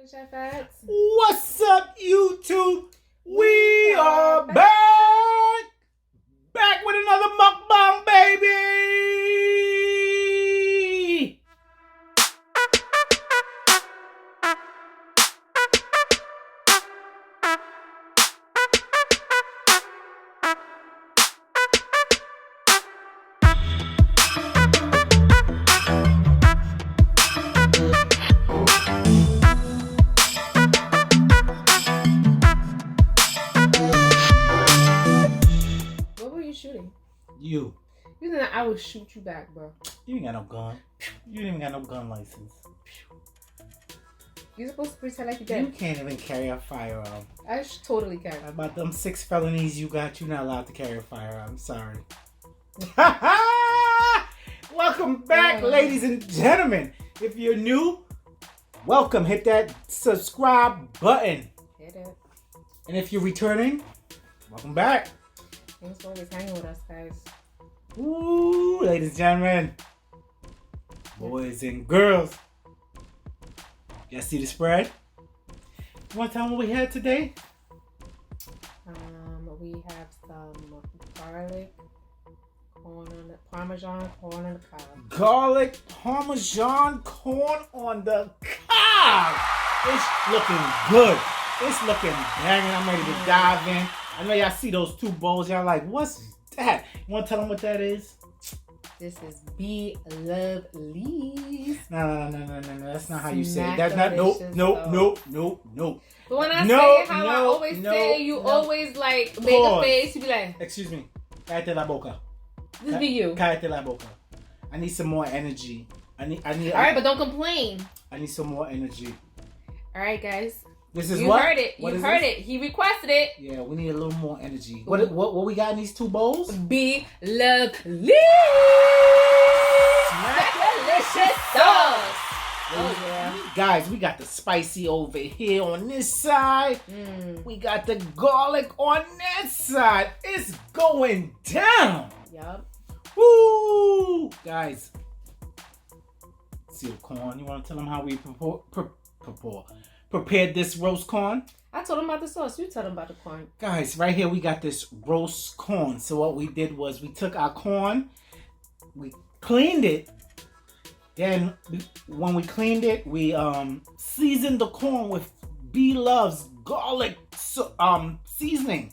Chef Ads. What's up, YouTube? We are back with another mukbang, baby. What were you shooting? You You know I would shoot you back, bro. ain't got no gun. You ain't even got no gun license. You're supposed to pretend like you You did. can't even carry a firearm. I totally can. About them 6 felonies you got, you're not allowed to carry a firearm. Sorry. Welcome back, ladies and gentlemen. If you're new, welcome. Hit that subscribe button. Hit it. And if you're returning, welcome back. Thanks for always hanging with us, guys. Ooh, ladies and gentlemen, boys and girls. Y'all see the spread? You want to tell them what we had today? We have some garlic, corn on the Parmesan, corn on the cob. Garlic Parmesan corn on the cob. It's looking good. It's looking banging. I'm ready to dive in. I know y'all see those 2 bowls. Y'all like, what's that? You want to tell them what that is? This is Bloveslife. No. That's not how you say it. That's not. Smackalicious Nope. But when I No, say it how I no, always no, say it, you no. always like make Pause. a face. You be like, Excuse me. Cállate la boca. this be you. Cállate la boca. I need some more energy. I need. All right, but don't complain. I need some more energy. All right, guys. This is You what? heard it. What You is heard this? it. He requested it. Yeah, we need a little more energy. What we got in these 2 bowls? Smackalicious Sauce. Oh yeah. Guys, we got the spicy over here on this side. We got the garlic on that side. It's going down. Yup. Woo! Guys, see the corn. You want to tell them how we prepared this roast corn? I told him about the sauce. You told him about the corn. Guys, right here we got this roast corn. So what we did was we took our corn, we cleaned it. Then when we cleaned it, we seasoned the corn with Bloveslife garlic seasoning.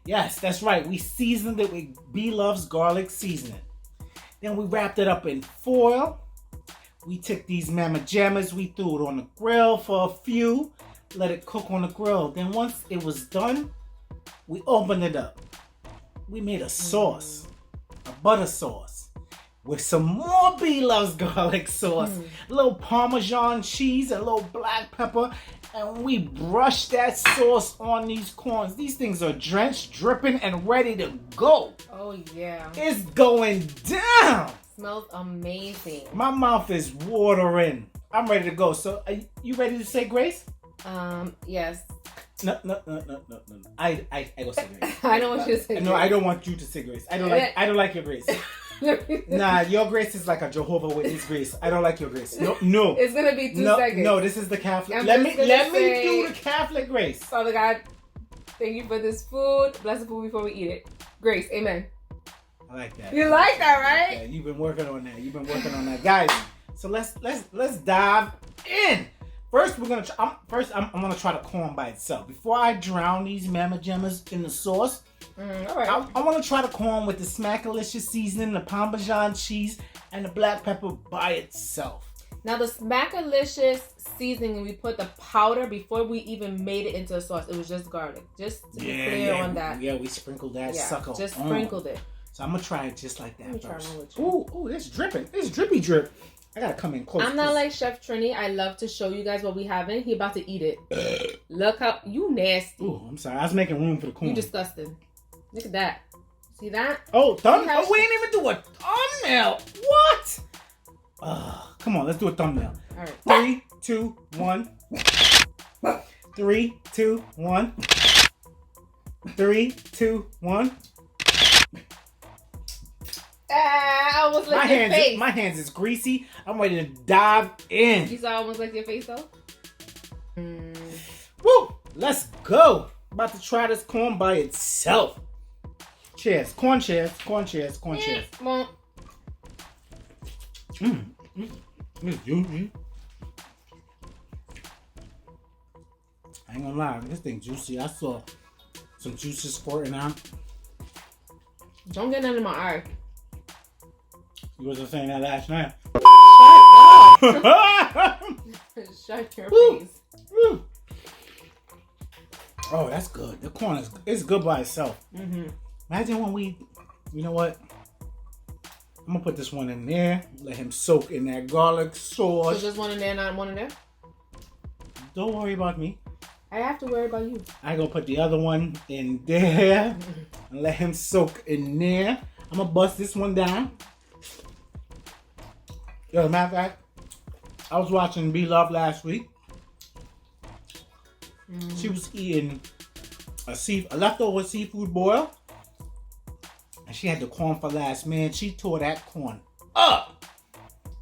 Yes, that's right. We seasoned it with Bloveslife garlic seasoning. Then we wrapped it up in foil. We took these mama jammas, we threw it on the grill for a few, let it cook on the grill. Then once it was done, we opened it up. We made a sauce, a butter sauce, with some more Bloveslife garlic sauce, a little Parmesan cheese, a little black pepper, and we brushed that sauce on these corns. These things are drenched, dripping, and ready to go. Oh yeah. It's going down. Smells amazing. My mouth is watering. I'm ready to go. So, are you ready to say grace? Yes. No. I go say grace. I don't want you to say No, grace. I don't want you to say grace. I don't like your grace. Nah, your grace is like a Jehovah Witness grace. I don't like your grace. No. It's gonna be 2 seconds. No, this is the Catholic. I'm Let just me gonna say- do the Catholic grace. Father God, thank you for this food. Bless the food before we eat it. Grace, amen. I like that. You like that, right? Yeah, you've been working on that. Guys. So let's dive in. First, I'm gonna try the corn by itself. Before I drown these mama jammas in the sauce, All right. I want to try the corn with the Smackalicious seasoning, the Parmesan cheese, and the black pepper by itself. Now the Smackalicious seasoning, we put the powder before we even made it into a sauce. It was just garlic. Just to be clear on that. Yeah, we sprinkled that sucker just on. sprinkled it. So I'm gonna try it just like that Let me try first. one with you. Ooh, it's dripping. It's drippy drip. I gotta come in close. I'm not like Chef Trini. I love to show you guys what we have in. He about to eat it. Look how you nasty. Ooh, I'm sorry. I was making room for the corn. You disgusting. Look at that. See that? Oh, thumbnail. have- Oh, we didn't even do a thumbnail. What? Come on, let's do a thumbnail. All right. 3, 2, 1. 3, 2, 1. 3, 2, 1. I almost licked your face. My hands is greasy. I'm ready to dive in. You saw I almost licked your face though? Woo! Let's go. About to try this corn by itself. Cheers. Corn cheers. Corn cheers. Corn cheers. It's juicy. I ain't gonna lie. This thing juicy. I saw some juices squirting out. Don't get none in my eye. You wasn't saying that last night. Shut your face. Oh, that's good. The corn is good by itself. Imagine when you know what? I'm gonna put this one in there. Let him soak in that garlic sauce. So just one in there, not one in there? Don't worry about me. I have to worry about you. I gonna put the other one in there and let him soak in there. I'm gonna bust this one down. Yo, as a matter of fact, I was watching Bloveslife last week. She was eating a leftover seafood boil. And she had the corn for last. Man, she tore that corn up.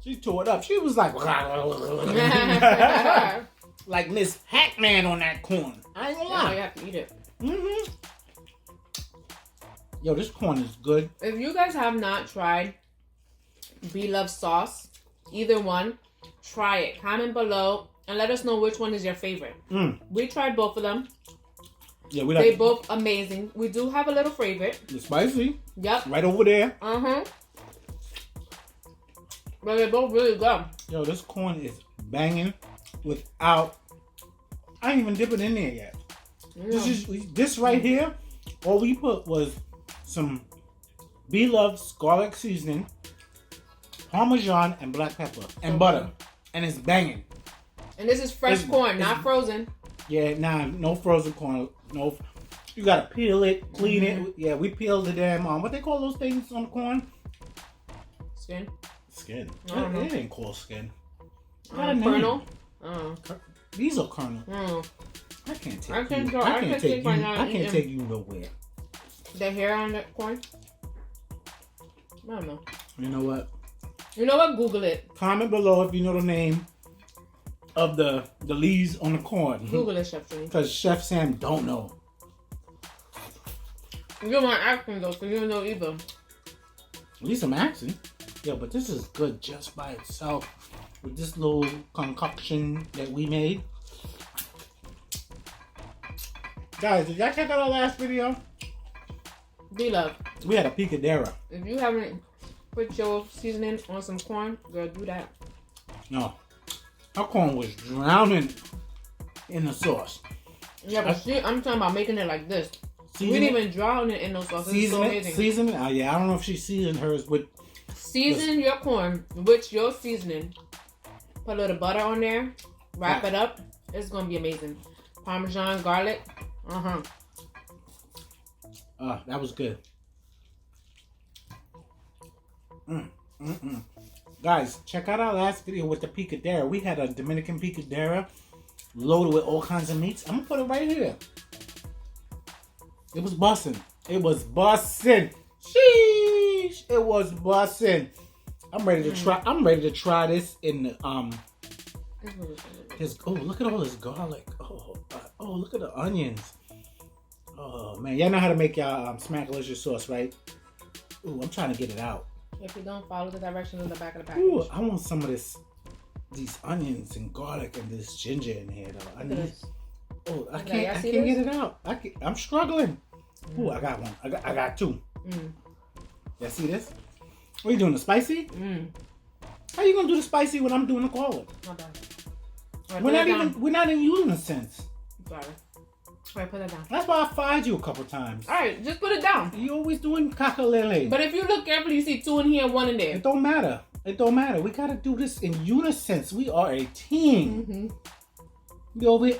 She tore it up. She was like, like Miss Hackman on that corn. I ain't gonna lie. You have to eat it. Yo, this corn is good. If you guys have not tried Bloveslife sauce, either one, try it. Comment below and let us know which one is your favorite. We tried both of them. Yeah, they both amazing. We do have a little favorite. The spicy. Yep. Right over there. But they're both really good. Yo, this corn is banging without. I ain't even dip it in there yet. This right here, all we put was some Bloveslife garlic seasoning, Parmesan, and black pepper, and butter. And it's banging. And this is fresh corn, not frozen. Yeah, nah, no frozen corn. No, you gotta peel it, clean it. Yeah, we peeled the damn what they call those things on the corn? Skin. Skin. It ain't called skin. Kernel. These are kernel. I can't take you. I can't take you nowhere. The hair on the corn. I don't know. You know what? You know what? Google it. Comment below if you know the name of the leaves on the corn. Google it, Chef Sam. Because Chef Sam don't know. You're my acting though, so you don't know either. At least I'm asking. Yeah, but this is good just by itself. With this little concoction that we made. Guys, did y'all check out our last video? Bloveslife. We had a picadera. If you haven't put your seasoning on some corn, girl, do that. No. Our corn was drowning in the sauce. Yeah, but I'm talking about making it like this. We didn't even drown it in no sauce. Season it? Yeah, I don't know if she seasoned hers with... Season your corn with your seasoning. Put a little butter on there. Wrap it up. It's going to be amazing. Parmesan, garlic. That was good. Guys, check out our last video with the picadera. We had a Dominican picadera loaded with all kinds of meats. I'm gonna put it right here. It was bussin'. It was bussin'. Sheesh! It was bussin'. I'm ready to try. I'm ready to try this in the look at all this garlic. Oh, look at the onions. Oh man, y'all know how to make y'all Smackalicious sauce, right? Ooh, I'm trying to get it out. If you don't follow the directions on the back of the package. Ooh, I want some of these onions and garlic and this ginger in here though. I can't get it out. I'm struggling. Ooh, I got one. I got two. Y'all see this? What are you doing, the spicy? How you gonna do the spicy when I'm doing the garlic? My bad. We're not even using a sense. Sorry. Alright, put that down. That's why I fired you a couple times. Alright, just put it down. You always doing caca-lele. But if you look carefully, you see 2 in here and 1 in there. It don't matter. It don't matter. We gotta do this in unison. We are a team.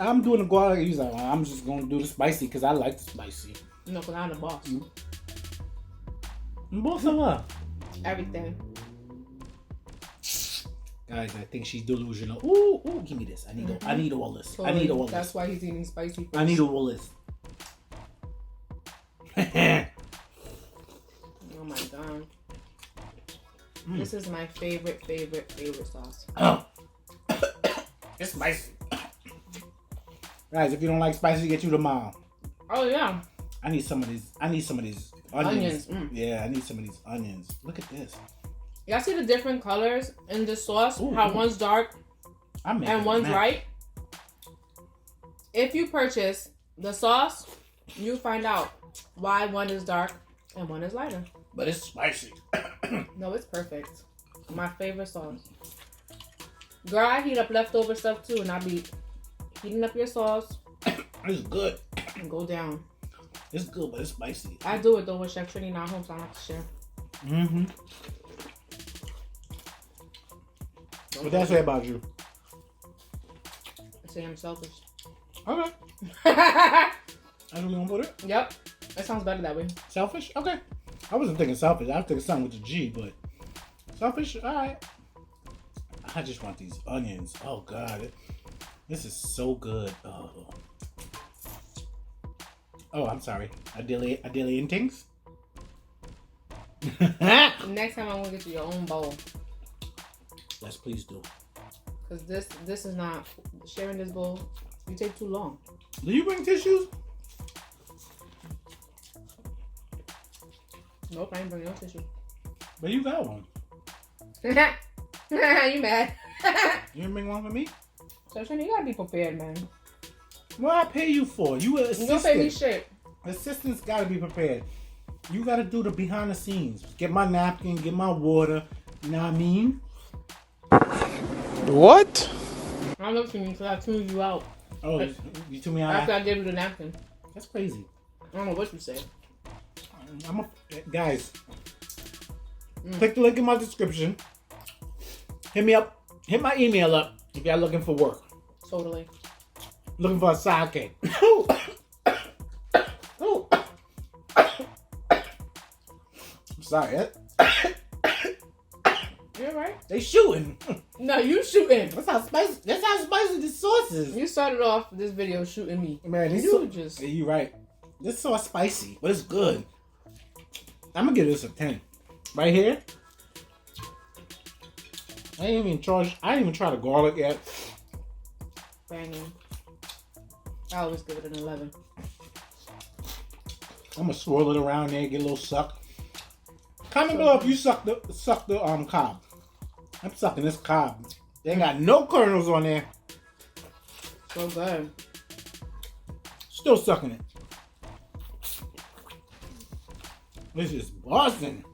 I'm doing the garlic. He's like, I'm just gonna do the spicy because I like the spicy. No, because I'm the boss. Boss of what? Everything. Guys, I think she's delusional. Ooh, give me this. I need all this. Totally. I need all this. That's why he's eating spicy fish. I need all this. Oh my god. This is my favorite sauce. Oh. It's spicy. Guys, if you don't like spicy, get you the mild. Oh yeah. I need some of these onions. Yeah, I need some of these onions. Look at this. Y'all see the different colors in the sauce? How one's dark and one's light? If you purchase the sauce, you find out why one is dark and one is lighter. But it's spicy. No, it's perfect. My favorite sauce. Girl, I heat up leftover stuff too, and I be heating up your sauce. It's good. And go down. It's good, but it's spicy. I do it though with Chef Trini not home, so I don't have to share. Mm-hmm. What that say about you? I say I'm selfish. Okay. That's what you gonna put it? Yep. That sounds better that way. Selfish? Okay. I wasn't thinking selfish. I was thinking something with a G, but selfish? Alright. I just want these onions. Oh, God. This is so good. Oh, I'm sorry. Alien things? Next time I'm gonna get you your own bowl. Yes, please do. Because this is not... Sharing this bowl, you take too long. Do you bring tissues? Nope, I ain't bringing no tissue. But you got one. You mad? You didn't bring one for me? So, Trini, you gotta be prepared, man. What I pay you for? You an assistant. You don't pay me shit. Assistants gotta be prepared. You gotta do the behind the scenes. Get my napkin, get my water. You know what I mean? What? I don't know what you mean, because I tuned you out. Oh, you took me out after I gave you the napkin. That's crazy. I don't know what you said. Guys, click the link in my description. Hit me up. Hit my email up if y'all looking for work. Totally. Looking for a sidekick. I'm sorry. You're right. They shooting. No, you shooting. That's how spicy this sauce is. You started off this video shooting me. Man, Yeah, you right. This sauce spicy, but it's good. I'm gonna give this a 10. Right here. I didn't even try the garlic yet. Banging. I always give it an 11. I'm gonna swirl it around there, get a little suck. Comment below if you suck the cob. I'm sucking this cob. They ain't got no kernels on there. So good. Still sucking it. This is Boston.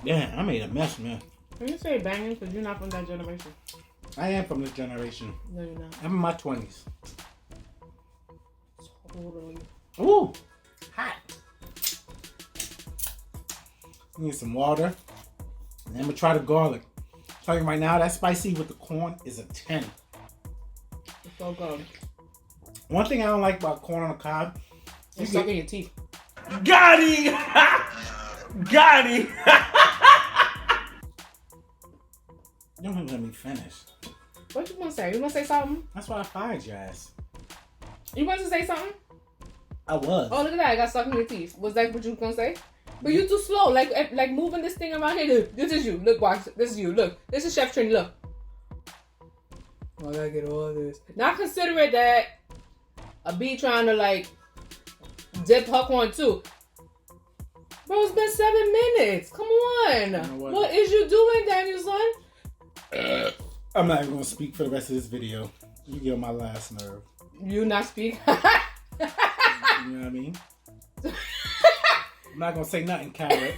Damn, I made a mess, man. Can you say banging? Because you're not from that generation. I am from this generation. No, you're not. I'm in my 20s. Totally. Ooh, hot. Need some water. And I'm gonna try the garlic. I'm telling you right now, that spicy with the corn is a 10. It's so good. One thing I don't like about corn on the cob, It's stuck in your teeth. Got him! Got him! You don't even let me finish. What you want to say? You want to say something? That's why I fired your ass. You want to say something? I was. Oh, look at that. I got stuck in your teeth. Was that what you was going to say? But you too slow. Like moving this thing around here. Look, this is you. Look, watch. This is you. Look. This is Chef Trini. Look. Oh, I gotta get all this. Now consider it that a bee trying to like dip her corn too. Bro, it's been 7 minutes. Come on. You know what is you doing, Danielson? I'm not even gonna speak for the rest of this video. You get on my last nerve. You not speak? You know what I mean? I'm not gonna say nothing, Karen.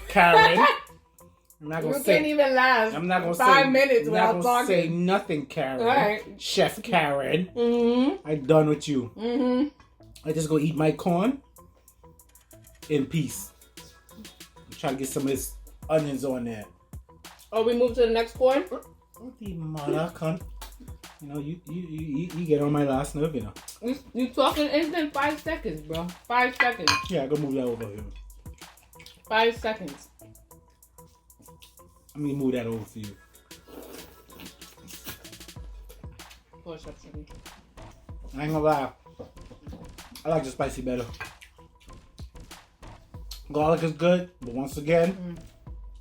I'm not gonna can't even last. I'm not gonna 5 minutes I'm without not gonna talking. say nothing, Karen. All right. Chef Karen. Mm-hmm. I'm done with you. Mm-hmm. I just go eat my corn in peace. Try to get some of this onions on there. Oh, we move to the next corn? What the mother cunt? You know, you get on my last nerve, you know. You talking instant 5 seconds, bro. 5 seconds. Yeah, go move that over here. 5 seconds. Let me move that over for you. Poor Chef Trini. I ain't gonna lie. I like the spicy better. Garlic is good, but once again,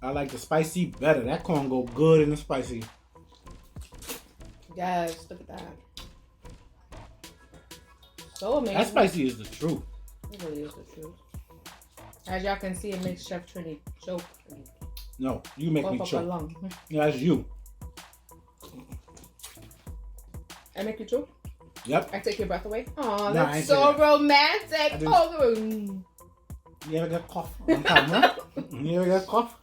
I like the spicy better. That corn go good in the spicy. Yes, look at that. So amazing. That spicy is the truth. It really is the truth. As y'all can see, it makes Chef Trini choke. No, you make me Cough up choke. a lung. Yeah, that's you. I make you choke? Yep. I take your breath away? Aw, Nah, I that's ain't so say that. romantic. Oh, You ever get cough on camera? You ever get cough?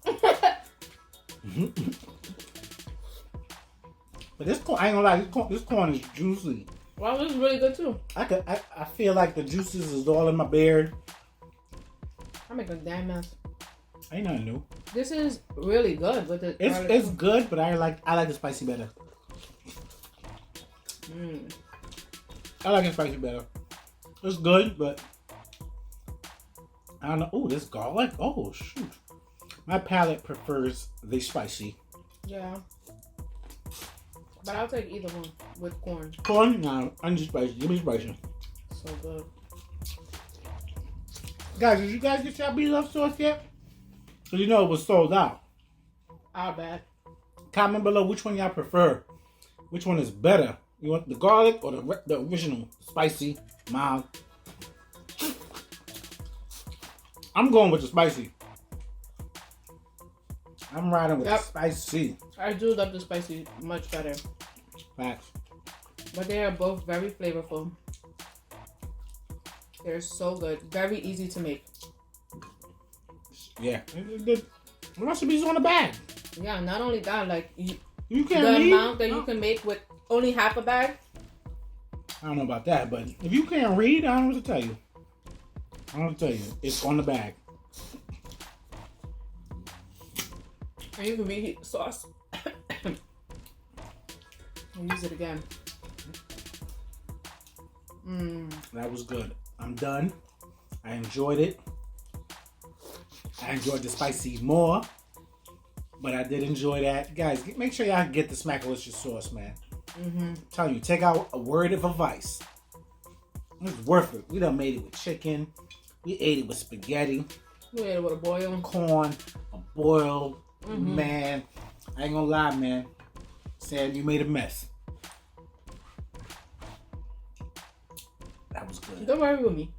But this corn, I ain't gonna lie, this corn is juicy. wow, this is really good too. I feel like the juices is all in my beard. I make a damn mess. Ain't nothing new. This is really good with the garlic It's too. good, but I like the spicy better. I like the spicy better. It's good, but I don't know. Oh, this garlic. Oh shoot, my palate prefers the spicy. Yeah. But I'll take either one with corn. Corn? No, I need spicy. Give me spicy. So good. Guys, did you guys get your Bloveslife sauce yet? So you know it was sold out. Our bad. Comment below which one y'all prefer. Which one is better? You want the garlic or the original spicy, mild? I'm going with the spicy. I'm riding with the spicy. I do love the spicy much better. Facts. But they are both very flavorful. They're so good. Very easy to make. Yeah. The recipe's on the bag. Yeah, not only that, like You the can't read. amount that you can make with only half a bag. I don't know about that, but if you can't read, I don't know what to tell you. I don't know what to tell you. It's on the bag. And you can reheat the sauce. And use it again. That was good. I'm done. I enjoyed it. I enjoyed the spicy more. But I did enjoy that. Guys, make sure y'all get the Smackalicious sauce, man. I'm telling you, take out a word of advice. It's worth it. We done made it with chicken. We ate it with spaghetti. We ate it with a boil. Corn. A boiled. Man. I ain't gonna lie, man. Sam, you made a mess. That was good. Don't worry with me.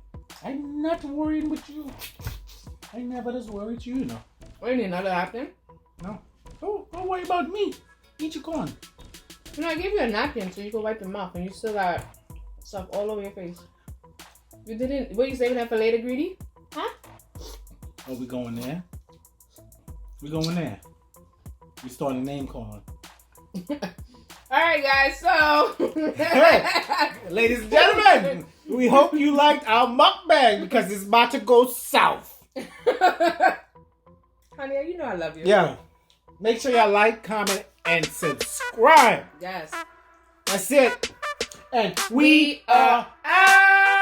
I'm not worrying with you. I never just worried you, you know. What do you need, another napkin? No. Don't worry about me. Eat your corn. You know, I gave you a napkin so you can wipe your mouth and you still got stuff all over your face. You didn't, what, you saving that for later, Greedy? Huh? Oh, we going there? We going there. We starting name calling. Alright guys, so Hey, ladies and gentlemen, we hope you liked our mukbang because it's about to go south. Honey, you know I love you. Yeah. Make sure y'all like, comment, and subscribe. Yes. That's it. And we are out.